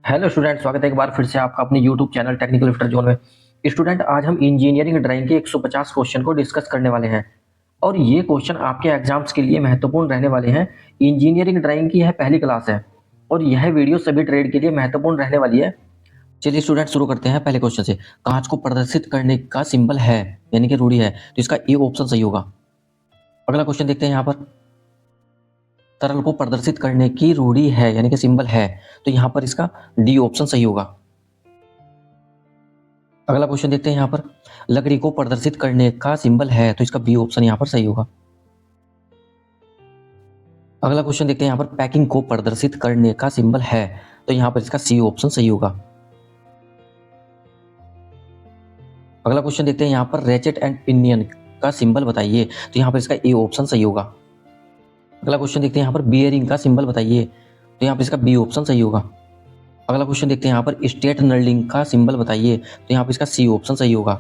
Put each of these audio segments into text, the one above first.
Hello student, स्वागत है एक बार फिर से आपका अपने YouTube channel technical lifter zone में। स्टूडेंट, आज हम इंजीनियरिंग ड्राइंग के 150 क्वेश्चन को डिस्कस करने वाले हैं और ये क्वेश्चन आपके एग्जाम्स के लिए महत्वपूर्ण रहने वाले हैं। इंजीनियरिंग ड्राइंग की यह पहली क्लास है और यह वीडियो सभी ट्रेड के लिए महत्वपूर्ण रहने वाली है। चलिए स्टूडेंट, शुरू करते हैं पहले क्वेश्चन से। कांच को प्रदर्शित करने का सिंबल है यानी कि रूढ़ी है, तो इसका ए ऑप्शन सही होगा। अगला क्वेश्चन देखते हैं। यहाँ पर तरल को प्रदर्शित करने की रूढ़ी है यानी कि सिंबल है, तो यहाँ पर इसका डी ऑप्शन सही होगा। अगला क्वेश्चन देखते हैं। यहाँ पर लकड़ी को प्रदर्शित करने का सिंबल है, तो इसका बी ऑप्शन यहाँ पर सही होगा। अगला क्वेश्चन देखते हैं। यहाँ पर पैकिंग को प्रदर्शित करने का सिंबल है, तो यहाँ पर इसका सी ऑप्शन सही होगा। अगला क्वेश्चन देखते हैं। यहाँ पर रेचेट एंड पिनियन का सिंबल बताइए, तो यहाँ पर इसका ए ऑप्शन सही होगा। अगला क्वेश्चन देखते हैं। यहाँ पर बियरिंग का सिंबल बताइए, तो यहाँ पर इसका बी ऑप्शन सही होगा। अगला क्वेश्चन देखते हैं। यहाँ पर स्टेट नर्लिंग का सिंबल बताइए, तो यहाँ पर इसका सी ऑप्शन सही होगा।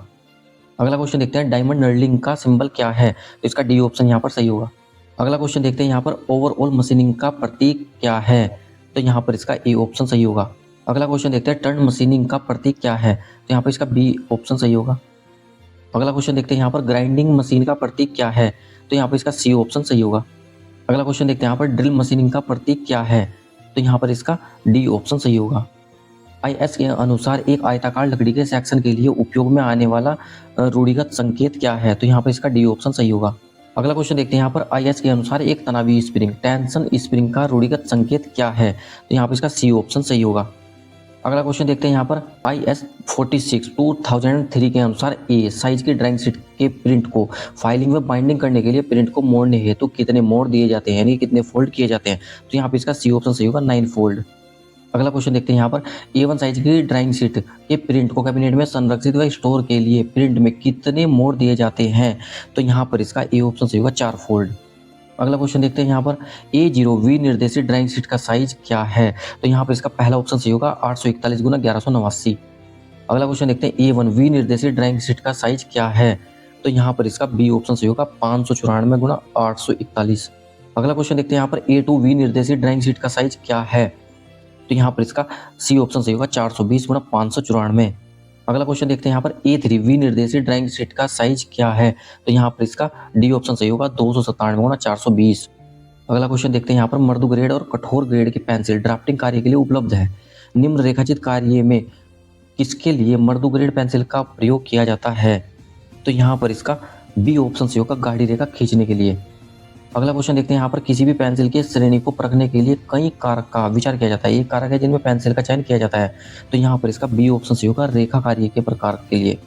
अगला क्वेश्चन देखते हैं। डायमंड नर्लिंग का सिंबल क्या है, तो इसका डी ऑप्शन यहाँ पर सही होगा। अगला क्वेश्चन देखते हैं। यहाँ पर ओवरऑल मशीनिंग का प्रतीक क्या है, तो यहाँ पर इसका ए ऑप्शन सही होगा। अगला क्वेश्चन देखते हैं। टर्न मशीनिंग का प्रतीक क्या है, तो यहाँ पर इसका बी ऑप्शन सही होगा। अगला क्वेश्चन देखते हैं। यहाँ पर ग्राइंडिंग मशीन का प्रतीक क्या है, तो यहाँ पर इसका सी ऑप्शन सही होगा। अगला क्वेश्चन देखते हैं। यहाँ पर ड्रिल मशीनिंग का प्रतीक क्या है, तो यहाँ पर इसका डी ऑप्शन सही होगा। आईएस के अनुसार एक आयताकार लकड़ी के सेक्शन के लिए उपयोग में आने वाला रूढ़िगत संकेत क्या है, तो यहाँ पर इसका डी ऑप्शन सही होगा। अगला क्वेश्चन देखते हैं। यहाँ पर आईएस के अनुसार एक तनावी स्प्रिंग टेंशन स्प्रिंग का रूढ़िगत संकेत क्या है, तो यहाँ पर इसका सी ऑप्शन सही होगा। अगला क्वेश्चन देखते हैं। यहाँ पर IS 46 2003 के अनुसार ए साइज की ड्राइंग शीट के प्रिंट को फाइलिंग में बाइंडिंग करने के लिए प्रिंट को मोड़ने हेतु कितने मोड़ दिए जाते हैं यानी कितने फोल्ड किए जाते हैं, तो यहाँ पर इसका सी ऑप्शन सही होगा, 9 फोल्ड। अगला क्वेश्चन देखते हैं। यहाँ पर A1 साइज की ड्राइंग शीट के प्रिंट को कैबिनेट में संरक्षित व स्टोर के लिए प्रिंट में कितने मोड़ दिए जाते हैं, तो यहाँ पर इसका ए ऑप्शन सही होगा, 4 फोल्ड। अगला क्वेश्चन देखते हैं। यहाँ पर A0 निर्देशित ड्राइंग शीट का साइज क्या है, तो यहाँ पर इसका पहला ऑप्शन सही होगा, 841 गुना 1189। अगला क्वेश्चन देखते हैं। A1 निर्देशित ड्राइंग शीट का साइज क्या है, तो यहाँ पर इसका बी ऑप्शन सही होगा, 594 गुना 841। अगला क्वेश्चन देखते हैं। यहाँ पर A2 निर्देशित ड्राइंग शीट का साइज क्या है, तो यहाँ पर इसका सी ऑप्शन सही होगा, 420 गुना 594। अगला क्वेश्चन देखते हैं। यहाँ पर A3 निर्देशित ड्राइंग शीट का साइज क्या है, तो यहाँ पर इसका डी ऑप्शन सही होगा, 297 गुना 420। अगला क्वेश्चन देखते हैं। यहाँ पर मृदु ग्रेड और कठोर ग्रेड की पेंसिल ड्राफ्टिंग कार्य के लिए उपलब्ध है। निम्न रेखाचित कार्य में किसके लिए मृदु ग्रेड पेंसिल का प्रयोग किया जाता है, तो यहाँ पर इसका बी ऑप्शन सही होगा, गाढ़ी रेखा खींचने के लिए। अगला क्वेश्चन देखते हैं। यहाँ पर किसी भी पेंसिल की श्रेणी को परखने के लिए कई कारक का विचार किया जाता है। ये कारक है जिनमें पेंसिल का चयन किया जाता है, तो यहाँ पर इसका बी ऑप्शन सही होगा, रेखा कार्य के प्रकार के लिए।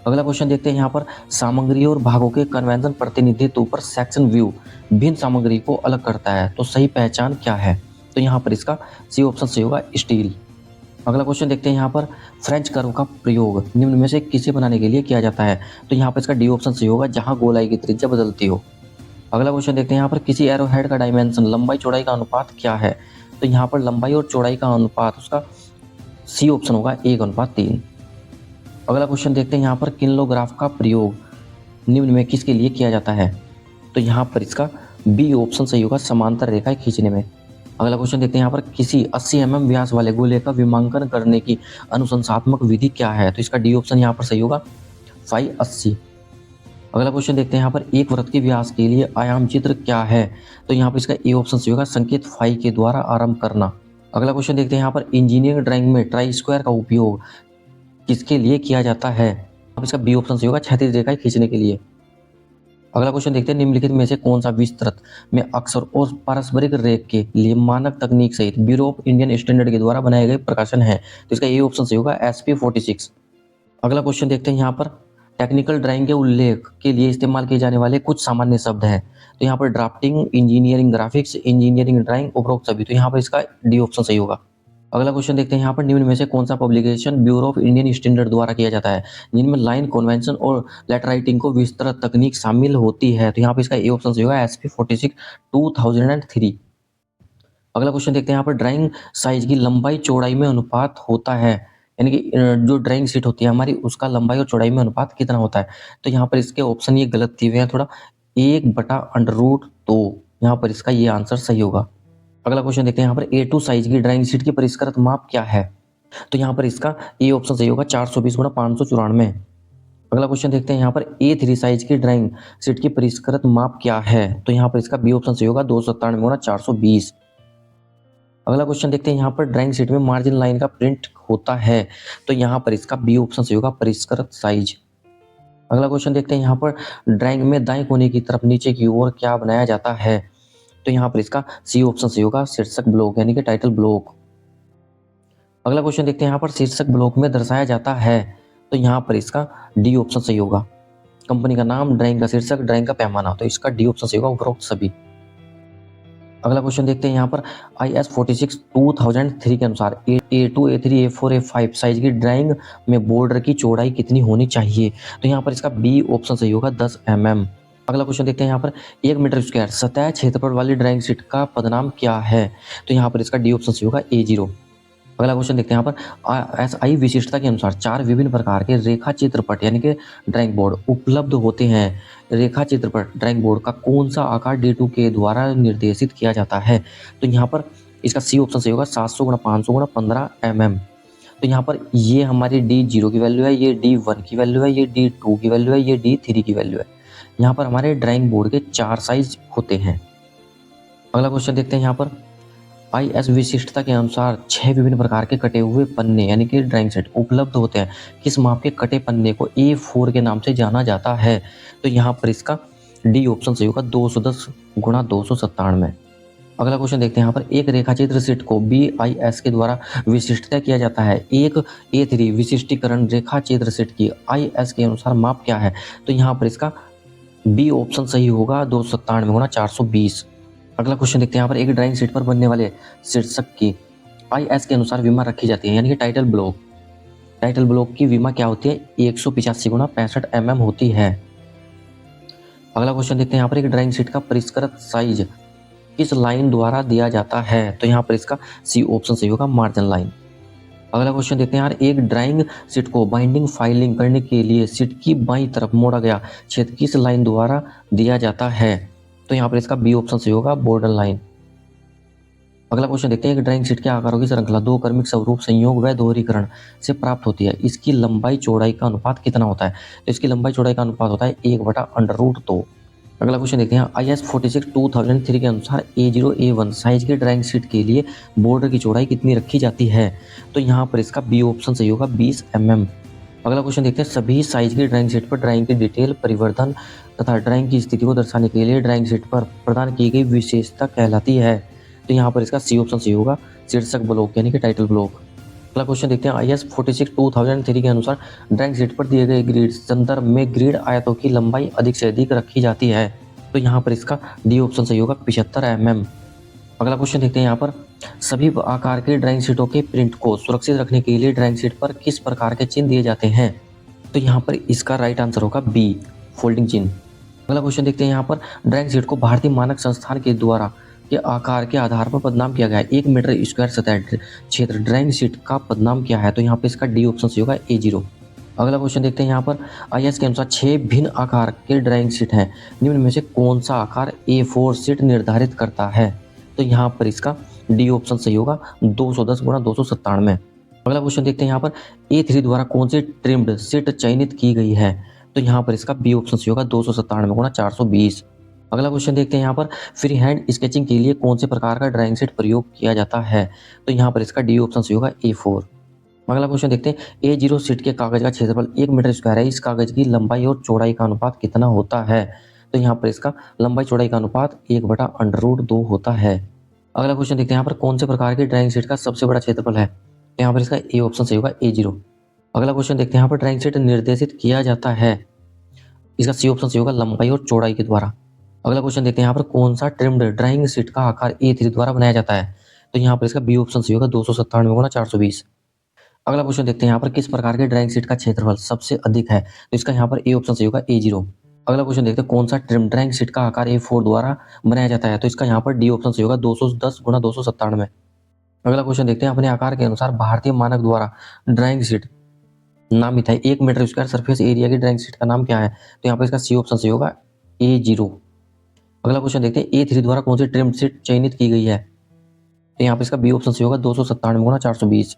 अगला क्वेश्चन देखते हैं। यहाँ पर सामग्री और भागों के कन्वेंशन प्रतिनिधित्व पर सेक्शन व्यू भिन्न सामग्री को अलग करता है, तो सही पहचान क्या है, तो यहाँ पर इसका सी ऑप्शन सही होगा, स्टील। अगला क्वेश्चन देखते हैं। यहाँ पर फ्रेंच कर्व का प्रयोग निम्न में से किसे बनाने के लिए किया जाता है, तो यहाँ पर इसका डी ऑप्शन सही होगा, जहाँ गोलाई की त्रिज्या बदलती हो। अगला क्वेश्चन देखते हैं। यहाँ पर किसी एरो हेड का डायमेंशन लंबाई चौड़ाई का अनुपात क्या है, तो यहाँ पर लंबाई और चौड़ाई का अनुपात उसका सी ऑप्शन होगा, 1:3। अगला क्वेश्चन देखते हैं। यहाँ पर किलोग्राफ का प्रयोग निम्न में किसके लिए किया जाता है, तो यहाँ पर इसका बी ऑप्शन सही होगा, समांतर रेखाएं खींचने में। अगला क्वेश्चन देखते हैं। यहाँ पर किसी 80 mm व्यास वाले गोले का विमांकन करने की अनुशंसात्मक विधि क्या है, तो इसका डी ऑप्शन यहाँ पर सही होगा, 580। अगला क्वेश्चन देखते हैं। यहाँ पर एक वृत्त के व्यास के लिए आयाम चित्र क्या है, तो यहाँ पर इसका ए ऑप्शन सही होगा, संकेत फाई के द्वारा आरंभ करना। अगला क्वेश्चन देखते हैं। यहाँ पर इंजीनियरिंग ड्राइंग में ट्राई स्क्वायर का उपयोग किसके लिए किया जाता है, अब इसका बी ऑप्शन सही होगा, क्षैतिज रेखाएं खींचने के लिए। अगला क्वेश्चन देखते हैं। निम्नलिखित में से कौन सा विस्तृत में अक्षर और पारस्परिक रेख के लिए मानक तकनीक सहित ब्यूरो ऑफ इंडियन स्टैंडर्ड के द्वारा बनाए गए प्रकाशन है, तो इसका ए ऑप्शन सही होगा, SP 46। अगला क्वेश्चन देखते हैं। यहाँ पर टेक्निकल ड्राइंग के उल्लेख के लिए इस्तेमाल किए जाने वाले कुछ सामान्य शब्द हैं, तो यहाँ पर drafting, engineering graphics, engineering drawing, उपरोक्त सभी, तो यहाँ पर इसका डी ऑप्शन सही होगा। अगला क्वेश्चन देखते हैं। यहाँ पर निम्न में से कौन सा publication bureau of Indian standard द्वारा किया जाता है, जिनमें लाइन कन्वेंशन और लेटर राइटिंग को विस्तृत तकनीक शामिल होती है, तो यहाँ पर इसका ए ऑप्शन सही होगा, SP 46 2003। अगला क्वेश्चन देखते हैं। यहाँ पर ड्राइंग साइज की लंबाई चौड़ाई में अनुपात होता है, यानी कि जो ड्राइंग शीट होती है हमारी उसका लंबाई और चौड़ाई में अनुपात कितना होता है, तो यहाँ पर इसके ऑप्शन ये गलत दिए हुए हैं थोड़ा, 1/√2, यहाँ पर इसका ये आंसर सही होगा। अगला क्वेश्चन देखते हैं यहाँ पर A2 साइज की ड्राइंग शीट की परिष्कृत माप क्या है? तो यहाँ पर इसका ए ऑप्शन सही होगा 420 गुणा 594। अगला क्वेश्चन देखते हैं यहाँ पर A3 साइज की ड्राइंग शीट की परिष्कृत माप क्या है? तो यहाँ पर इसका बी ऑप्शन सही होगा 297 गुणा 420। अगला क्वेश्चन देखते हैं यहाँ पर ड्राइंग शीट में मार्जिन लाइन का प्रिंट होता है, तो यहाँ पर इसका बी ऑप्शन सही होगा परिष्कृत साइज। अगला क्वेश्चन देखते हैं यहाँ पर ड्राइंग में दाएं कोने की तरफ नीचे की ओर क्या बनाया जाता है? तो यहाँ पर इसका सी ऑप्शन सही होगा शीर्षक ब्लॉक यानी कि टाइटल ब्लॉक। अगला क्वेश्चन देखते हैं यहाँ पर शीर्षक ब्लॉक में दर्शाया जाता है, तो यहाँ पर इसका डी ऑप्शन सही होगा कंपनी का नाम, ड्राइंग का शीर्षक, ड्राइंग का पैमाना, तो इसका डी ऑप्शन सही होगा उपरोक्त सभी। अगला क्वेश्चन देखते हैं यहाँ पर IS 46 2003 के अनुसार A2 A3 A4 A5 size की ड्राइंग में बॉर्डर की चौड़ाई कितनी होनी चाहिए? तो यहाँ पर इसका बी ऑप्शन सही होगा 10 mm। अगला क्वेश्चन देखते हैं यहाँ पर 1 मीटर स्क्वायर सतह क्षेत्रफल वाली ड्राइंग शीट का पदनाम क्या है? तो यहाँ पर इसका डी ऑप्शन सही होगा A0। अगला क्वेश्चन देखते हैं यहाँ पर SI विशिष्टता के अनुसार 4 विभिन्न प्रकार के रेखा चित्रपट यानी कि ड्राइंग बोर्ड उपलब्ध होते हैं। रेखा चित्रपट ड्राइंग बोर्ड का कौन सा आकार D2 के द्वारा निर्देशित किया जाता है? तो यहाँ पर इसका सी ऑप्शन सही होगा 700 गुणा 500 गुणा 15 mm। तो यहाँ पर ये हमारी D0 की वैल्यू है, ये D1 की वैल्यू है, ये D2 की वैल्यू है, ये D3 की वैल्यू है। यहाँ पर हमारे ड्राइंग बोर्ड के 4 साइज होते हैं। अगला क्वेश्चन देखते हैं यहाँ पर IS विशिष्टता के अनुसार 6 विभिन्न प्रकार के कटे हुए पन्ने यानी कि ड्राइंग सेट उपलब्ध होते हैं। किस माप के कटे पन्ने को A4 के नाम से जाना जाता है? तो यहाँ पर इसका डी ऑप्शन सही होगा 210 गुणा 297। अगला क्वेश्चन देखते हैं यहाँ पर एक रेखाचित्र सेट को BIS के द्वारा विशिष्टता किया जाता है। एक A3 विशिष्टीकरण रेखाचित्र सेट की IS के अनुसार माप क्या है? तो यहाँ पर इसका बी ऑप्शन सही होगा 297 गुणा 420। अगला क्वेश्चन देखते हैं यहाँ पर एक ड्राइंग शीट पर बनने वाले शीर्षक की IS के अनुसार विमा रखी जाती है यानी कि टाइटल ब्लॉक। टाइटल ब्लॉक की विमा क्या होती है? 185 गुणा 65 mm होती है। अगला क्वेश्चन देखते हैं यहाँ पर एक ड्राइंग शीट का परिष्कृत साइज किस लाइन द्वारा दिया जाता है? तो यहाँ पर इसका सी ऑप्शन सही होगा मार्जिन लाइन। अगला क्वेश्चन देखते हैं यार एक ड्राइंग शीट को बाइंडिंग फाइलिंग करने के लिए शीट की बाईं तरफ मोड़ा गया छेद किस लाइन द्वारा दिया जाता है? तो यहाँ पर इसका बी ऑप्शन सही होगा बॉर्डर लाइन। अगला क्वेश्चन देखते हैं एक ड्राइंग शीट के आकारों की श्रृंखला दो क्रमिक स्वरूप संयोग व दोहरीकरण से प्राप्त होती है। इसकी लंबाई चौड़ाई का अनुपात कितना होता है? तो इसकी लंबाई चौड़ाई का अनुपात होता है 1/√2। अगला क्वेश्चन देखते हैं IS 46 2003 के अनुसार A0 A1 साइज की ड्राइंग शीट के लिए बॉर्डर की चौड़ाई कितनी रखी जाती है? तो यहाँ पर इसका बी ऑप्शन सही होगा 20 mm। अगला क्वेश्चन देखते हैं सभी साइज की ड्राइंग शीट पर ड्राइंग की डिटेल परिवर्तन तथा ड्राइंग की स्थिति को दर्शाने के लिए ड्राइंग शीट पर प्रदान की गई विशेषता कहलाती है। तो यहाँ पर इसका सी ऑप्शन सही होगा शीर्षक ब्लॉक यानी कि टाइटल ब्लॉक। अगला क्वेश्चन देखते हैं IS 46 2003 के अनुसार ड्राइंग शीट पर दिए गए ग्रिड संदर्भ में ग्रिड आयतों की लंबाई अधिक से अधिक रखी जाती है। तो यहाँ पर इसका डी ऑप्शन सही होगा 75 mm। अगला क्वेश्चन देखते हैं यहाँ पर सभी आकार के ड्राइंग शीटों के प्रिंट को सुरक्षित रखने के लिए ड्राइंग शीट पर किस प्रकार के चिन्ह दिए जाते हैं? तो यहाँ पर इसका राइट आंसर होगा बी फोल्डिंग चिन्ह। अगला क्वेश्चन देखते हैं यहाँ पर ड्राइंग शीट को भारतीय मानक संस्थान के द्वारा के आकार के आधार पर पदनाम किया गया है। 1 मीटर स्क्वायर सतह क्षेत्र ड्राइंग शीट का पदनाम क्या है? तो यहाँ पर इसका डी ऑप्शन सही होगा A0। अगला क्वेश्चन देखते हैं यहाँ पर IS के अनुसार 6 भिन्न आकार के ड्राइंग शीट हैं, निम्न में से कौन सा आकार A4 शीट निर्धारित करता है? तो यहाँ पर इसका डी ऑप्शन सही होगा 210 गुणा 297। अगला क्वेश्चन देखते हैं यहाँ पर A3 द्वारा कौन सी ट्रिम्ड शीट चयनित की गई है? तो यहाँ पर इसका बी ऑप्शन सही होगा 297 गुणा 420। अगला क्वेश्चन देखते हैं यहाँ पर फ्री हैंड स्केचिंग के लिए कौन से प्रकार का ड्राइंग शीट प्रयोग किया जाता है? तो यहाँ पर इसका डी ऑप्शन सही होगा A4। अगला क्वेश्चन देखते हैं A0 शीट के कागज का क्षेत्रफल 1 मीटर स्क्वायर है। इस कागज की लंबाई और चौड़ाई का अनुपात कितना होता है? तो यहाँ पर इसका लंबाई चौड़ाई का अनुपात 1/√2 होता है। अगला क्वेश्चन देखते हैं यहाँ पर कौन से प्रकार की ड्राइंग शीट का सबसे बड़ा क्षेत्रफल है? तो यहाँ पर इसका ए ऑप्शन सही होगा A0। अगला क्वेश्चन देखते हैं यहाँ पर ड्राइंग शीट निर्देशित किया जाता है, इसका सी ऑप्शन सही होगा लंबाई और चौड़ाई के द्वारा। अगला क्वेश्चन देखते हैं यहाँ पर कौन सा ट्रिम्ड ड्राइंग शीट का आकार A3 द्वारा बनाया जाता है? तो यहाँ पर इसका बी ऑप्शन सही होगा 297 गुणा 420। अगला क्वेश्चन देखते हैं यहाँ पर किस प्रकार के ड्राइंग शीट का क्षेत्रफल सबसे अधिक है? तो इसका यहाँ पर ए ऑप्शन सही होगा A0। अगला क्वेश्चन देखते हैं कौन सा ट्रिम ड्राइंग शीट का आकार A4 द्वारा बनाया जाता है? तो इसका यहाँ पर डी ऑप्शन सही होगा 210 गुणा 297। अगला क्वेश्चन देखते हैं अपने आकार के अनुसार भारतीय मानक द्वारा ड्राइंग शीट नामित है। 1 मीटर स्क्वायर सरफेस एरिया की ड्राइंग शीट का नाम क्या है? तो यहाँ पर इसका सी ऑप्शन सही होगा A0। अगला क्वेश्चन देखते हैं A3 द्वारा कौन सी ट्रिम शीट चयनित की गई है? तो यहाँ पर इसका बी ऑप्शन सही होगा 297 गुना 420।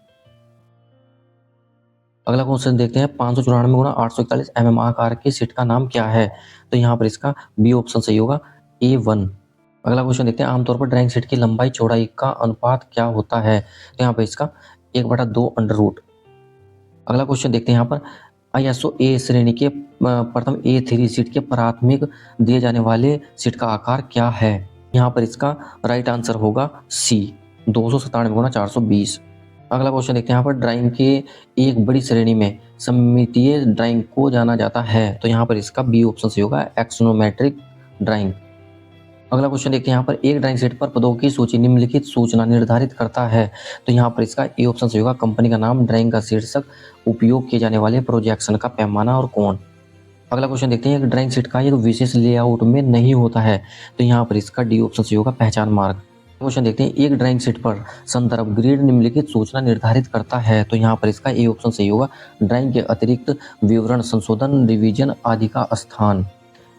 अगला क्वेश्चन देखते हैं 594 गुना 841 mm आकार के सीट का नाम क्या है? तो यहाँ पर इसका बी ऑप्शन सही होगा A1। अगला क्वेश्चन देखते हैं आमतौर पर ड्राइंग सीट की लंबाई चौड़ाई का अनुपात क्या होता है? तो यहाँ पर इसका 1/2 अंडर रूट। अगला क्वेश्चन देखते हैं यहाँ पर ISO A श्रेणी के प्रथम A3 सीट के प्राथमिक दिए जाने वाले सीट का आकार क्या है? यहाँ पर इसका राइट आंसर होगा C 297 गुना 420। अगला क्वेश्चन देखते हैं यहाँ पर ड्राइंग के एक बड़ी श्रेणी में सममितीय ड्राइंग को जाना जाता है। तो यहाँ पर इसका बी ऑप्शन सही होगा एक्सोनोमेट्रिक ड्राइंग। अगला क्वेश्चन देखते हैं यहाँ पर एक ड्राइंग शीट पर पदों की सूची निम्नलिखित सूचना निर्धारित करता है। तो यहाँ पर इसका ए ऑप्शन सही होगा कंपनी का नाम, ड्राइंग का शीर्षक, उपयोग किए जाने वाले प्रोजेक्शन का पैमाना और कोण। अगला क्वेश्चन देखते हैं एक ड्राइंग शीट का एक विशेष लेआउट में नहीं होता है। तो यहाँ पर इसका डी ऑप्शन सही होगा पहचान मार्ग। क्वेश्चन देखते हैं एक ड्राइंग शीट पर संदर्भ ग्रिड निम्नलिखित सूचना निर्धारित करता है। तो यहाँ पर इसका ए ऑप्शन सही होगा ड्राइंग के अतिरिक्त विवरण, संशोधन, रिवीजन आदि का स्थान।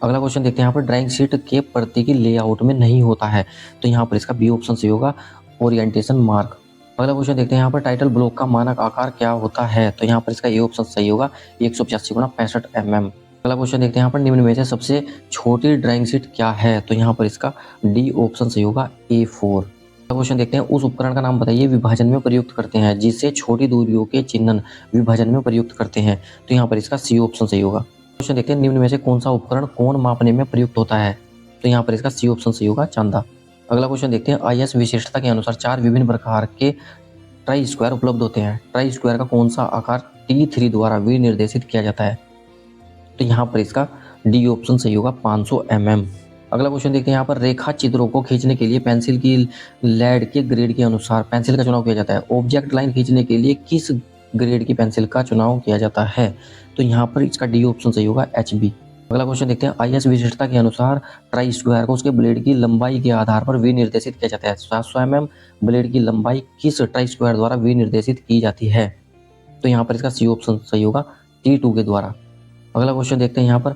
अगला क्वेश्चन देखते हैं यहाँ पर ड्राइंग शीट के प्रति की लेआउट में नहीं होता है। तो यहाँ पर इसका बी ऑप्शन सही होगा ओरिएंटेशन मार्क। अगला क्वेश्चन देखते हैं यहाँ पर टाइटल ब्लॉक का मानक आकार क्या होता है? तो यहाँ पर इसका ए ऑप्शन सही होगा 185 गुना 65 mm। अगला क्वेश्चन देखते हैं यहाँ पर निम्न में से सबसे छोटी ड्राइंग शीट क्या है? तो यहाँ पर इसका डी ऑप्शन सही होगा A4। क्वेश्चन देखते हैं उस उपकरण का नाम बताइए विभाजन में प्रयुक्त करते हैं जिससे छोटी दूरियों के चिन्हन विभाजन में प्रयुक्त करते हैं। तो यहाँ पर इसका सी ऑप्शन सही होगा। क्वेश्चन देखते हैं निम्न में से कौन सा उपकरण कोण मापने में प्रयुक्त होता है? तो यहाँ पर इसका सी ऑप्शन सही होगा चांदा। अगला क्वेश्चन देखते हैं IS विशिष्टता के अनुसार 4 विभिन्न प्रकार के ट्राई स्क्वायर उपलब्ध होते हैं। ट्राई स्क्वायर का कौन सा आकार T3 द्वारा विनिर्देशित किया जाता है? तो यहाँ पर इसका डी ऑप्शन सही होगा 500 mm। अगला क्वेश्चन देखते हैं यहाँ पर रेखा चित्रों को खींचने के लिए पेंसिल की लेड के ग्रेड के अनुसार पेंसिल का चुनाव किया जाता है। ऑब्जेक्ट लाइन खींचने के लिए किस ग्रेड की पेंसिल का चुनाव किया जाता है? तो यहाँ पर इसका डी ऑप्शन सही होगा HB। अगला क्वेश्चन देखते हैं IS विशिष्टता के अनुसार ट्राई स्क्वायर को उसके ब्लेड की लंबाई के आधार पर विनिर्देशित किया जाता है। 700 mm ब्लेड की लंबाई किस ट्राई स्क्वायर द्वारा विनिर्देशित की जाती है? तो यहाँ पर इसका सी ऑप्शन सही होगा T2 के द्वारा। अगला क्वेश्चन देखते हैं यहाँ पर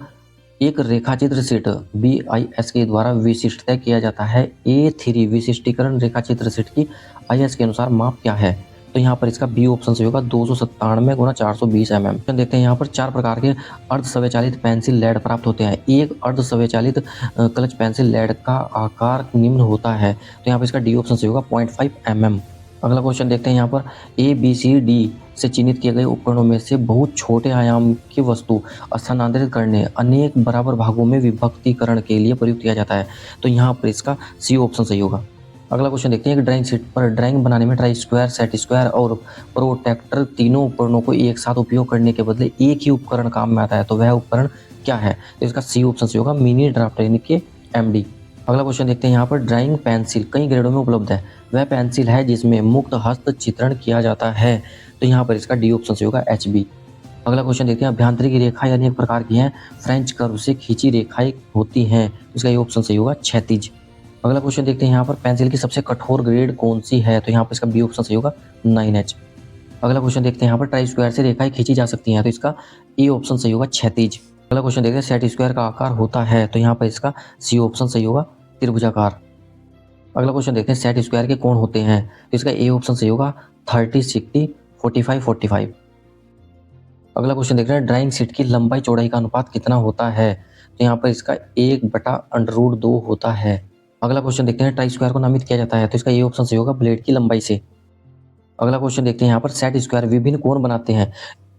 एक रेखाचित्र सीट BIS के द्वारा विशिष्ट किया जाता है। A3 विशिष्टीकरण रेखाचित्र सीट की IS के अनुसार माप क्या है? तो यहाँ पर इसका बी ऑप्शन सही होगा 297 गुना 420 mm। देखते हैं यहाँ पर 4 प्रकार के अर्ध स्वचालित पेंसिल लेड प्राप्त होते हैं। एक अर्ध स्वचालित क्लच पेंसिल लेड का आकार निम्न होता है। तो यहाँ पर इसका डी ऑप्शन सही होगा 0.5 mm। अगला क्वेश्चन देखते हैं यहाँ पर ABCD से चिन्हित किए गए उपकरणों में से बहुत छोटे आयाम की वस्तु स्थानांतरित करने अनेक बराबर भागों में विभक्तीकरण के लिए प्रयुक्त किया जाता है। तो यहाँ पर इसका सी ऑप्शन सही होगा। अगला क्वेश्चन देखते हैं एक ड्राइंग शीट पर ड्राइंग बनाने में ट्राई स्क्वायर, सेट स्क्वायर और प्रोटेक्टर तीनों उपकरणों को एक साथ उपयोग करने के बदले एक ही उपकरण काम में आता है। तो वह उपकरण क्या है? तो इसका सी ऑप्शन सही होगा मिनी ड्राफ्टर यानी कि MD। अगला क्वेश्चन देखते हैं यहाँ पर ड्राइंग पेंसिल कई ग्रेडों में उपलब्ध है। वह पेंसिल है जिसमें मुक्त हस्त चित्रण किया जाता है। तो यहाँ पर इसका डी ऑप्शन सही होगा HB। अगला क्वेश्चन देखते हैं अभ्यांतरिक रेखा यानी एक प्रकार की है फ्रेंच कर्व से खींची रेखाएं होती हैं। इसका ये ऑप्शन सही होगा क्षैतिज। अगला क्वेश्चन देखते हैं यहाँ पर पेंसिल की सबसे कठोर ग्रेड कौन सी है? तो यहाँ पर इसका बी ऑप्शन सही होगा 9H। अगला क्वेश्चन देखते हैं यहाँ पर ट्राई स्क्वायर से रेखाएं खींची जा सकती हैं। तो इसका ए ऑप्शन सही होगा क्षैतिज। अगला क्वेश्चन देखते हैं सेट स्क्वायर का आकार होता है। तो यहाँ पर इसका सी ऑप्शन सही होगा त्रिभुजाकार। अगला क्वेश्चन देखते हैं सेट स्क्वायर के कोण होते हैं। तो इसका ए ऑप्शन सही होगा 30, 60, 45, 45। अगला क्वेश्चन देख रहे हैं ड्राइंग शीट की लंबाई चौड़ाई का अनुपात कितना होता है? तो यहाँ पर इसका 1/√2 होता है। अगला क्वेश्चन देखते हैं ट्राई स्क्वायर को नामित किया जाता है। तो इसका ये ऑप्शन सही होगा ब्लेड की लंबाई से। अगला क्वेश्चन देखते हैं यहाँ पर सेट स्क्वायर विभिन्न कोण बनाते हैं।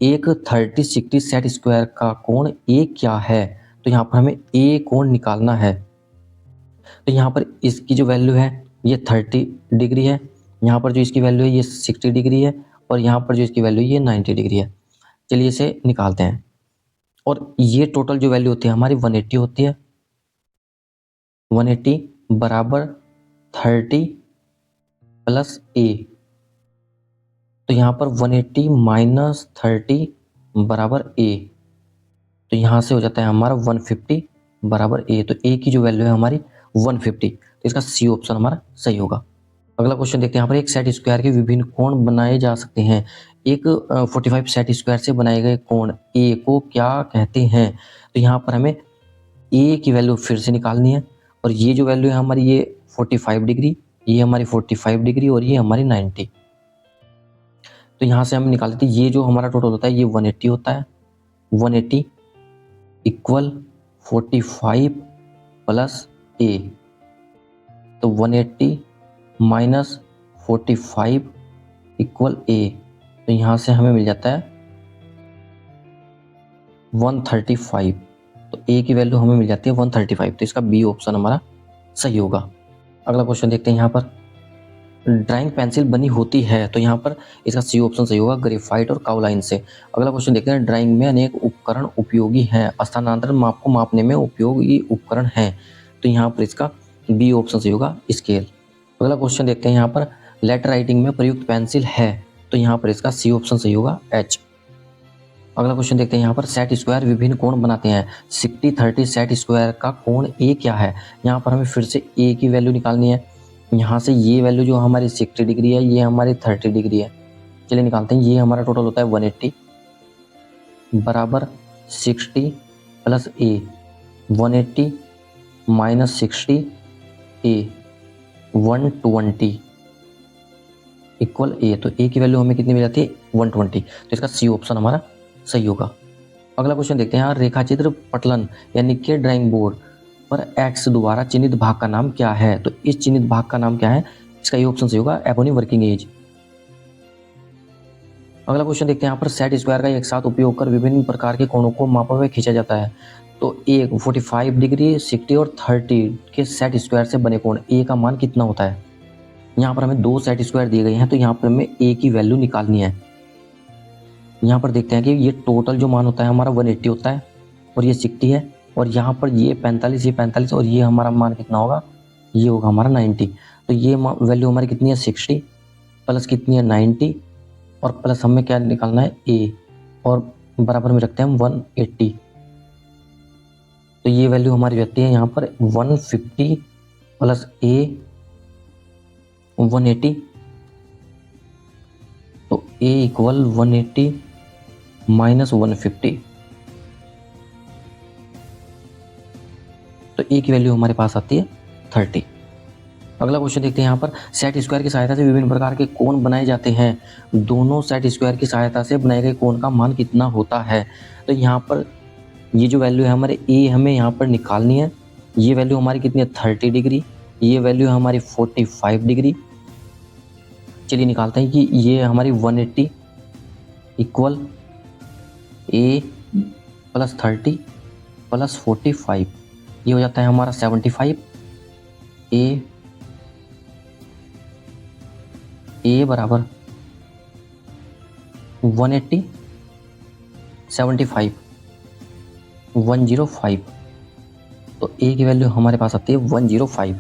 एक 30, 60 सेट स्क्वायर का कोण ए क्या है? तो यहाँ पर हमें ए कोण निकालना है। तो यहाँ पर इसकी जो वैल्यू है ये 30 डिग्री है, यहाँ पर जो इसकी वैल्यू है ये 60 डिग्री है और यहाँ पर जो इसकी वैल्यू है ये 90 डिग्री है। चलिए इसे निकालते हैं और ये टोटल जो वैल्यू होती है हमारी 180 होती है। 180 बराबर 30 प्लस A। तो यहाँ पर 180 माइनस 30 बराबर A। तो यहाँ से हो जाता है हमारा 150 बराबर A। तो A की जो वैल्यू है हमारी 150। तो इसका सी ऑप्शन हमारा सही होगा। अगला क्वेश्चन देखते हैं यहाँ पर एक सेट स्क्वायर के विभिन्न कोण बनाए जा सकते हैं। एक 45 सेट स्क्वायर से बनाए गए कोण A को क्या कहते हैं? तो यहाँ पर हमें A की वैल्यू फिर से निकालनी है और ये जो वैल्यू है हमारी ये 45 डिग्री ये हमारी 45 डिग्री और ये हमारी 90। तो यहाँ से हम निकाल लेते हैं, ये जो हमारा टोटल होता है ये 180 होता है। 180 इक्वल 45 प्लस ए। तो 180 माइनस 45 इक्वल ए। तो यहाँ से हमें मिल जाता है 135। तो ए की वैल्यू हमें मिल जाती है 135। तो इसका बी ऑप्शन हमारा सही होगा। अगला क्वेश्चन देखते हैं, यहाँ पर ड्राइंग पेंसिल बनी होती है, तो यहाँ पर इसका सी ऑप्शन सही होगा, ग्रेफाइट और काउलाइन से। अगला क्वेश्चन देखते हैं, ड्राइंग में अनेक उपकरण उपयोगी हैं, स्थानांतरण माप को मापने में उपयोगी उपकरण हैं। तो यहाँ पर इसका बी ऑप्शन सही होगा, स्केल। अगला क्वेश्चन देखते हैं, यहाँ पर लेटर राइटिंग में प्रयुक्त पेंसिल है, तो यहाँ पर इसका सी ऑप्शन सही होगा, एच। अगला क्वेश्चन देखते हैं, यहाँ पर सेट स्क्वायर विभिन्न कोण बनाते हैं, 60-30 सेट स्क्वायर का कोण ए क्या है। यहाँ पर हमें फिर से ए की वैल्यू निकालनी है। यहाँ से ये वैल्यू जो हमारी 60 डिग्री है, ये हमारी 30 डिग्री है। चलिए निकालते हैं। ये हमारा टोटल होता है 180 बराबर 60 प्लस ए। 180 माइनस 60 ए 120 इक्वल ए। तो ए की वैल्यू हमें कितनी मिल जाती है, 120। तो इसका सी ऑप्शन हमारा सही होगा। अगला क्वेश्चन देखते हैं, यहाँ रेखाचित्र पटलन यानी कि ड्राइंग बोर्ड पर एक्स द्वारा चिन्हित भाग का नाम क्या है। तो इस चिन्हित भाग का नाम क्या है, इसका ये ऑप्शन सही होगा, एबोनी वर्किंग एज। अगला क्वेश्चन देखते हैं, यहाँ पर सेट स्क्वायर का एक साथ उपयोग कर विभिन्न प्रकार के कोणों को मापा व खींचा जाता है। तो एक 45 डिग्री, 60 और 30 के सेट स्क्वायर से बने कोण ए का मान कितना होता है। यहाँ पर हमें 2 सेट स्क्वायर दिए गए हैं, तो यहाँ पर हमें ए की वैल्यू निकालनी है। यहाँ पर देखते हैं कि ये टोटल जो मान होता है हमारा 180 होता है और ये 60 है, और यहाँ पर ये 45, ये 45 और ये हमारा मान कितना होगा, ये होगा हमारा 90। तो ये वैल्यू हमारी कितनी है, 60 प्लस कितनी है 90, और प्लस हमें क्या निकालना है, ए, और बराबर में रखते हैं हम 180। तो ये वैल्यू हमारी रहती है यहाँ पर 150 प्लस ए 180। तो ए इक्वल 180 माइनस 150। तो ए की वैल्यू हमारे पास आती है 30। अगला क्वेश्चन देखते हैं, यहाँ पर सेट स्क्वायर की सहायता से विभिन्न प्रकार के कोण बनाए जाते हैं, दोनों सेट स्क्वायर की सहायता से बनाए गए कोण का मान कितना होता है। तो यहाँ पर ये जो वैल्यू है हमारे ए हमें यहाँ पर निकालनी है। ये वैल्यू हमारी कितनी है, 30 डिग्री, ये वैल्यू है हमारी 45 डिग्री। चलिए निकालते हैं कि ये हमारी 180 इक्वल ए प्लस 30 प्लस 45, ये हो जाता है हमारा 75। ए बराबर 180 75 105। तो ए की वैल्यू हमारे पास आती है 105।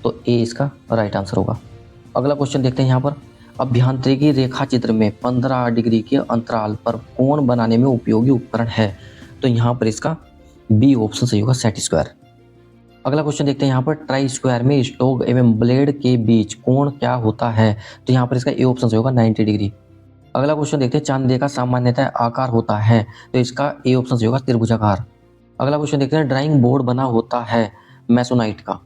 तो ए इसका राइट आंसर होगा। अगला क्वेश्चन देखते हैं, यहाँ पर अभ्यांतरिकी रेखा चित्र में 15 डिग्री के अंतराल पर कोण बनाने में उपयोगी उपकरण है। तो यहाँ पर इसका बी ऑप्शन सही होगा, सेट स्क्वायर। अगला क्वेश्चन देखते हैं, यहाँ पर ट्राई स्क्वायर में स्टोक एवं ब्लेड के बीच कोण क्या होता है। तो यहाँ पर इसका ए ऑप्शन सही होगा, 90 डिग्री। अगला क्वेश्चन देखते हैं, चांदे का सामान्यतः आकार होता है। तो इसका ए ऑप्शन सही होगा, त्रिभुजाकार। अगला क्वेश्चन देखते हैं, ड्राइंग बोर्ड बना होता है मैसोनाइट का।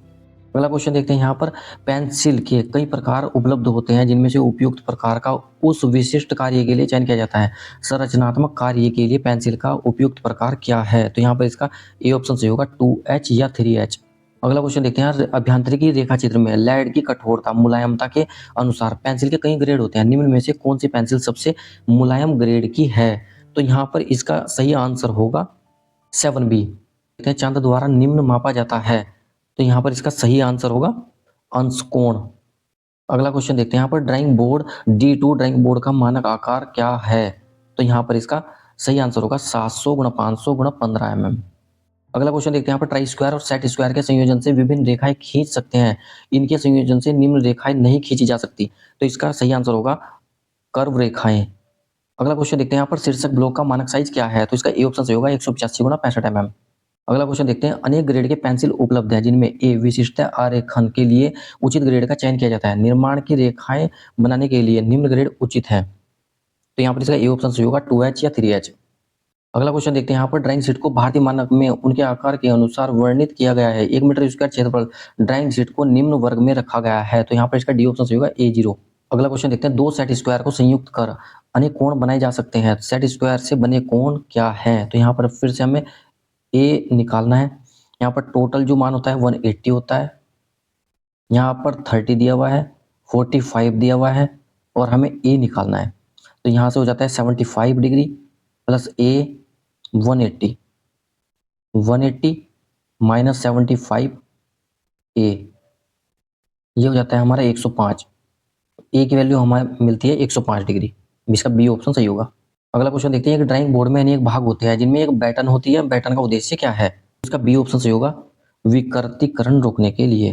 अगला क्वेश्चन देखते हैं, यहाँ पर पेंसिल के कई प्रकार उपलब्ध होते हैं, जिनमें से उपयुक्त प्रकार का उस विशिष्ट कार्य के लिए चयन किया जाता है। संरचनात्मक कार्य के लिए पेंसिल का उपयुक्त प्रकार क्या है। तो यहाँ पर इसका ए ऑप्शन सही होगा, 2H या 3H। अगला क्वेश्चन देखते हैं, अभ्यांतरिकी रेखा चित्र में लेड की कठोरता मुलायमता के अनुसार पेंसिल के कई ग्रेड होते हैं, निम्न में से कौन सी पेंसिल सबसे मुलायम ग्रेड की है। तो यहाँ पर इसका सही आंसर होगा 7B। देखते हैं, चांद द्वारा निम्न मापा जाता है। तो यहाँ पर इसका सही आंसर होगा अंश कोण। अगला क्वेश्चन देखते हैं, यहाँ पर drawing board D2 drawing board का मानक आकार क्या है। तो यहाँ पर इसका सही आंसर होगा 700 × 500 × 15 mm। अगला क्वेश्चन देखते हैं, यहाँ पर ट्राई स्क्वायर और सेट स्क्वायर के संयोजन से विभिन्न रेखाएं खींच सकते हैं, इनके संयोजन से निम्न रेखाएं नहीं खींची जा सकती। तो इसका सही आंसर होगा कर्व रेखाएं। अगला क्वेश्चन देखते हैं, यहाँ पर शीर्षक ब्लॉक का मानक साइज क्या है। तो इसका ए ऑप्शन सही होगा, 185 × 65 mm। अगला क्वेश्चन देखते हैं, अनेक ग्रेड के पेंसिल उपलब्ध है, जिनमें ए विशिष्ट आरेखन के लिए उचित ग्रेड का चयन किया जाता है, निर्माण की रेखाएं बनाने के लिए निम्न ग्रेड उचित है। तो यहाँ पर इसका ए ऑप्शन सही होगा, 2H या 3H। अगला क्वेश्चन देखते हैं यहाँ पर ड्राइंग शीट को भारतीय मानक में उनके आकार के अनुसार वर्णित किया गया है। 1 मीटर स्क्वायर क्षेत्रफल ड्राइंग शीट को निम्न वर्ग में रखा गया है। तो यहाँ पर इसका डी ऑप्शन सही होगा A0। अगला क्वेश्चन देखते हैं, दो सेट स्क्वायर को संयुक्त कर अनेक कोण बनाए जा सकते हैं। सेट स्क्वायर से बने कोण क्या है? तो यहाँ पर फिर से हमें ए निकालना है। यहाँ पर टोटल जो मान होता है 180 होता है, यहाँ पर 30 दिया हुआ है, 45 दिया हुआ है और हमें ए निकालना है। तो यहाँ से हो जाता है 75 डिग्री प्लस ए 180, 180 माइनस 75 ए, ये हो जाता है हमारा 105। ए की वैल्यू हमें मिलती है 105 डिग्री। इसका बी ऑप्शन सही होगा। अगला क्वेश्चन देखते हैं, एक ड्राइंग बोर्ड में अनेक भाग होते हैं जिनमें एक बैटन होती है। बैटन का उद्देश्य क्या है? इसका बी ऑप्शन सही होगा, विकृतीकरण रोकने के लिए।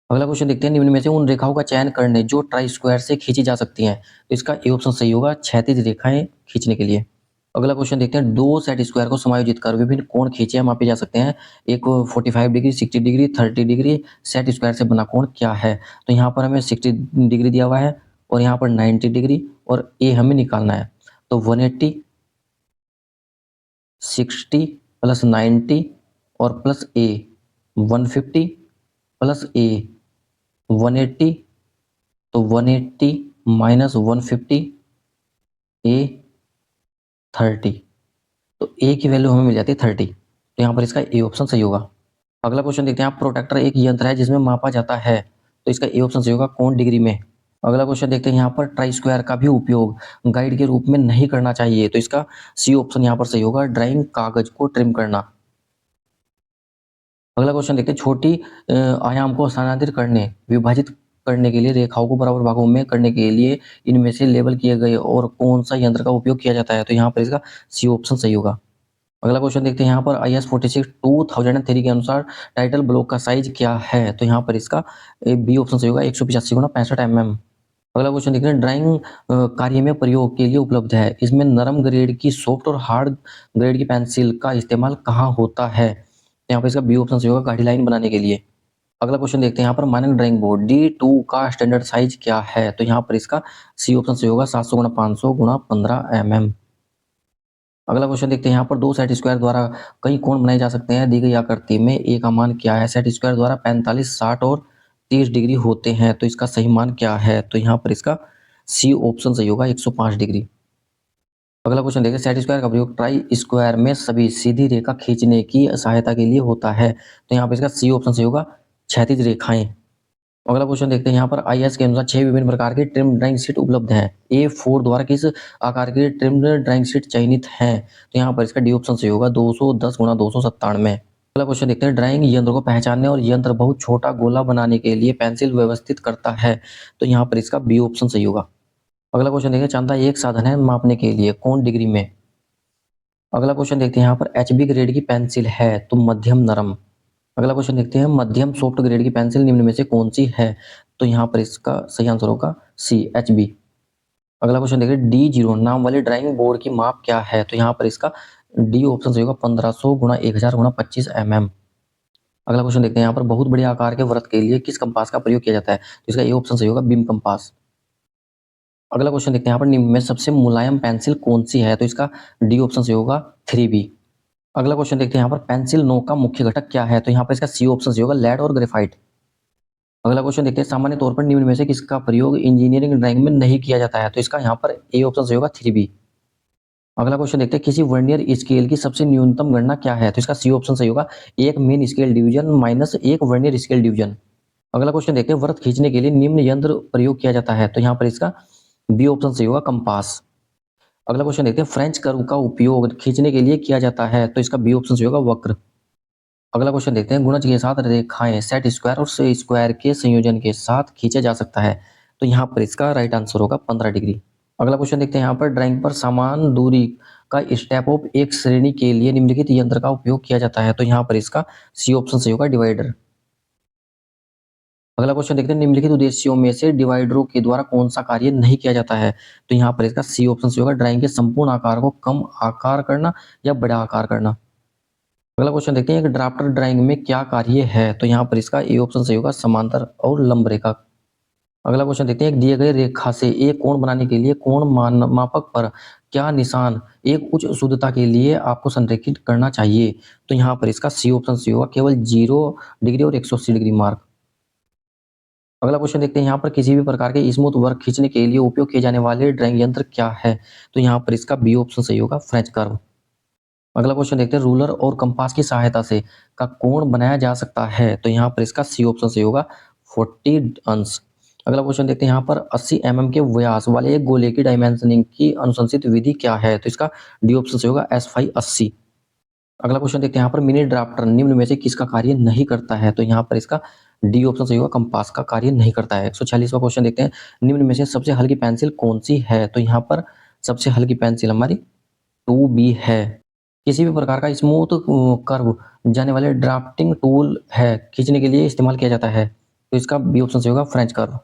अगला क्वेश्चन देखते हैं, निम्न में से उन रेखाओं का चयन करने जो ट्राई स्क्वायर से खींची जा सकती हैं। तो इसका ए ऑप्शन सही होगा, क्षैतिज रेखाएं खींचने के लिए। अगला क्वेश्चन देखते हैं, दो सेट स्क्वायर को समायोजित कर विभिन्न कोण खींचे मापे जा सकते हैं। एक 45 degree, 60 degree, 30 degree. Set square से बना कोण क्या है? तो यहाँ पर हमें 60 डिग्री दिया हुआ है और यहाँ पर 90 डिग्री और ए हमें निकालना है। तो 180, 60 प्लस 90 और प्लस ए 150 प्लस ए 180, तो 180 माइनस 150 ए 30, तो ए की वैल्यू हमें मिल जाती है 30। तो यहाँ पर इसका ए ऑप्शन सही होगा। अगला क्वेश्चन देखते हैं, प्रोटेक्टर एक यंत्र है जिसमें मापा जाता है। तो इसका ए ऑप्शन सही होगा, कोण डिग्री में। अगला क्वेश्चन देखते हैं, यहाँ पर ट्राई स्क्वायर का भी उपयोग गाइड के रूप में नहीं करना चाहिए। तो इसका सी ऑप्शन यहाँ पर सही होगा, ड्राइंग कागज को ट्रिम करना। अगला क्वेश्चन देखते हैं, छोटी आयाम को स्थानांतरित करने, विभाजित करने के लिए रेखाओं को बराबर भागों में करने के लिए इनमें से लेबल किए गए और कौन सा यंत्र का उपयोग किया जाता है? तो यहाँ पर इसका सी ऑप्शन सही होगा। अगला क्वेश्चन देखते हैं, यहाँ पर IS 46 2003 के अनुसार टाइटल ब्लॉक का साइज क्या है? तो यहाँ पर इसका बी ऑप्शन सही होगा, 185 गुना 65 mm। अगला क्वेश्चन देखते हैं, ड्राइंग कार्य में प्रयोग के लिए उपलब्ध है। इसमें नरम ग्रेड की, सॉफ्ट और हार्ड ग्रेड की पेंसिल का इस्तेमाल कहाँ होता है? तो यहाँ पर इसका बी ऑप्शन सही होगा, गाड़ी लाइन बनाने के लिए। अगला क्वेश्चन देखते हैं, यहाँ पर मानक ड्राइंग बोर्ड D2 का स्टैंडर्ड साइज क्या है? तो यहाँ पर इसका सी ऑप्शन सही होगा, 700 गुना 500 गुना 15 mm। अगला क्वेश्चन देखते हैं, यहाँ पर दो सेट स्क्वायर द्वारा कई कोण बनाए जा सकते हैं। दी गई आकृति में ए का मान क्या है? सेट स्क्वायर द्वारा 45, 60 और 30 डिग्री होते हैं। तो इसका सही मान क्या है? तो यहाँ पर इसका सी ऑप्शन सही होगा, 105 डिग्री। अगला क्वेश्चन देखिए, सेट स्क्वायर का प्रयोग ट्राई स्क्वायर में सभी सीधी रेखा खींचने की सहायता के लिए होता है। तो यहाँ पर इसका सी ऑप्शन सही होगा, क्षैतिज रेखाएं। अगला क्वेश्चन देखते हैं, यहाँ पर IS के अनुसार 6 विभिन्न प्रकार के ट्रिम ड्राइंग शीट उपलब्ध हैं। A4 द्वारा किस आकार के ट्रिम ड्राइंग शीट चयनित हैं? तो यहाँ पर इसका डी ऑप्शन सही होगा, 210 गुना 297। अगला क्वेश्चन देखते हैं, ड्राइंग यंत्र को पहचानने और यंत्र बहुत छोटा गोला बनाने के लिए पेंसिल व्यवस्थित करता है। तो यहाँ पर इसका बी ऑप्शन सही होगा। अगला क्वेश्चन देखिए, चांदा एक साधन है मापने के लिए, कौन डिग्री में? अगला क्वेश्चन देखते हैं, यहाँ पर HB ग्रेड की पेंसिल है तो मध्यम नरम। अगला क्वेश्चन देखते हैं, मध्यम सॉफ्ट ग्रेड की पेंसिल निम्न में से कौन सी है? तो यहाँ पर इसका सही आंसर होगा सी, HB। अगला क्वेश्चन देखिए, D0 नाम वाले ड्राइंग बोर्ड की माप क्या है? तो यहाँ पर इसका डी ऑप्शन सही होगा, 1500 गुना 1000 गुना 25 mm। अगला क्वेश्चन देखते हैं, यहाँ पर बहुत बड़े आकार के वृत्त के लिए किस कंपास का प्रयोग किया जाता है? तो इसका ए ऑप्शन सही होगा, बीम कंपास। अगला क्वेश्चन देखते हैं, यहाँ पर निम्न में सबसे मुलायम पेंसिल कौन सी है? तो इसका डी ऑप्शन सही होगा, 3B। अगला क्वेश्चन देखते हैं, यहाँ पर पेंसिल नोक का मुख्य घटक क्या है? तो यहाँ पर इसका सी ऑप्शन सही होगा, लेड और ग्रेफाइट। अगला क्वेश्चन देखते हैं, सामान्य तौर पर निम्न में से किसका प्रयोग इंजीनियरिंग ड्राइंग में नहीं किया जाता है? तो इसका यहाँ पर ए ऑप्शन सही होगा, 3B। अगला क्वेश्चन देखते हैं, किसी वर्नियर स्केल की सबसे न्यूनतम गणना क्या है? तो इसका सी ऑप्शन सही होगा, एक मेन स्केल डिवीजन माइनस एक वर्नियर स्केल डिवीजन। अगला क्वेश्चन देखते हैं, वृत्त खींचने के लिए निम्न यंत्र प्रयोग किया जाता है। तो यहाँ पर इसका बी ऑप्शन सही होगा, कंपास। अगला क्वेश्चन देखते हैं, फ्रेंच कर्व का उपयोग खींचने के लिए किया जाता है। तो इसका बी ऑप्शन सही होगा, वक्र। अगला क्वेश्चन देखते हैं, गुणज के साथ रेखाएं सेट स्क्वायर और स्क्वायर के संयोजन के साथ खींचा जा सकता है। तो यहाँ पर इसका राइट आंसर होगा 15 डिग्री। अगला क्वेश्चन देखते हैं, यहाँ पर ड्राइंग पर समान दूरी का स्टेप ऑफ एक श्रेणी के लिए निम्नलिखित यंत्र का उपयोग किया जाता है। तो यहाँ पर इसका सी ऑप्शन सही होगा, डिवाइडर। अगला क्वेश्चन देखते हैं, निम्नलिखित उद्देश्यों में से डिवाइडरों के द्वारा कौन सा कार्य नहीं किया जाता है? तो यहाँ पर इसका सी ऑप्शन सही होगा, ड्राइंग के संपूर्ण आकार को कम आकार करना या बड़ा आकार करना। अगला क्वेश्चन देखते हैं, एक ड्राफ्टर ड्राइंग में क्या कार्य है? तो यहाँ पर इसका ए ऑप्शन सही होगा, समांतर और लंब रेखा। अगला क्वेश्चन देखते हैं, एक दिए गए रेखा से एक कोण बनाने के लिए कोण मापक पर क्या निशान एक उच्च शुद्धता के लिए आपको संरेखित करना चाहिए? तो यहाँ पर इसका सी ऑप्शन सही होगा, केवल 0 डिग्री और 180 डिग्री मार्क। अगला क्वेश्चन देखते हैं, यहाँ पर किसी भी प्रकार के स्मूथ वर्क खींचने के लिए उपयोग किए जाने वाले ड्राइंग यंत्र क्या है? तो यहाँ पर इसका बी ऑप्शन सही होगा, फ्रेंच कर्व। अगला क्वेश्चन देखते हैं, रूलर और कंपास की सहायता से का कोण बनाया जा सकता है? तो यहाँ पर इसका सी ऑप्शन सही होगा, 40 अंश। अगला क्वेश्चन देखते हैं, यहाँ पर 80 mm के व्यास वाले एक गोले की डायमेंशनिंग की अनुशंसित विधि क्या है? तो इसका डी ऑप्शन सही होगा, S5 80। अगला क्वेश्चन देखते हैं, यहाँ पर मिनी ड्राफ्टर निम्न में से किसका कार्य नहीं करता है? तो यहाँ पर इसका डी ऑप्शन सही होगा, कंपास का कार्य नहीं करता है। 146वां क्वेश्चन देखते हैं, निम्न में से सबसे हल्की पेंसिल कौन सी है? तो यहाँ पर सबसे हल्की पेंसिल हमारी 2B है। किसी भी प्रकार का स्मूथ कर्व जाने वाले ड्राफ्टिंग टूल है खींचने के लिए इस्तेमाल किया जाता है? तो इसका बी ऑप्शन सही होगा, फ्रेंच कर्व।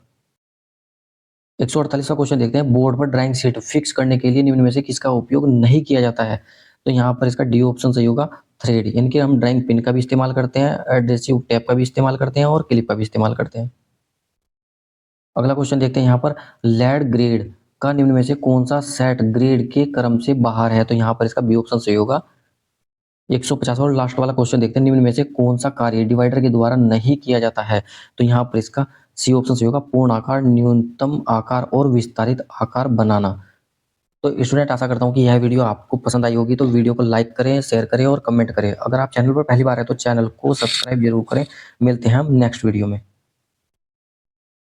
148वां क्वेश्चन देखते हैं, बोर्ड पर ड्राइंग शीट फिक्स करने के लिए निम्न में से किसका उपयोग नहीं किया जाता है? तो यहाँ पर इसका डी ऑप्शन सही होगा, थ्रेड। यानी कि हम ड्राइंग पिन का भी इस्तेमाल करते हैं, एडहेसिव टेप का भी इस्तेमाल करते हैं और क्लिप का भी इस्तेमाल करते हैं। अगला क्वेश्चन देखते हैं, यहाँ पर लेड ग्रेड का निम्न में से कौन सा सेट ग्रेड के क्रम से बाहर है? तो यहाँ पर इसका बी ऑप्शन सही होगा। 150 और लास्ट वाला क्वेश्चन देखते हैं, निम्न में से कौन सा कार्य डिवाइडर के द्वारा नहीं किया जाता है? तो यहाँ पर इसका सी ऑप्शन सही होगा, पूर्ण आकार, न्यूनतम आकार और विस्तारित आकार बनाना। तो स्टूडेंट, आशा करता हूँ कि यह वीडियो आपको पसंद आई होगी, तो वीडियो को लाइक करें, शेयर करें और कमेंट करें। अगर आप चैनल पर पहली बार है तो चैनल को सब्सक्राइब जरूर करें। मिलते हैं हम नेक्स्ट वीडियो में।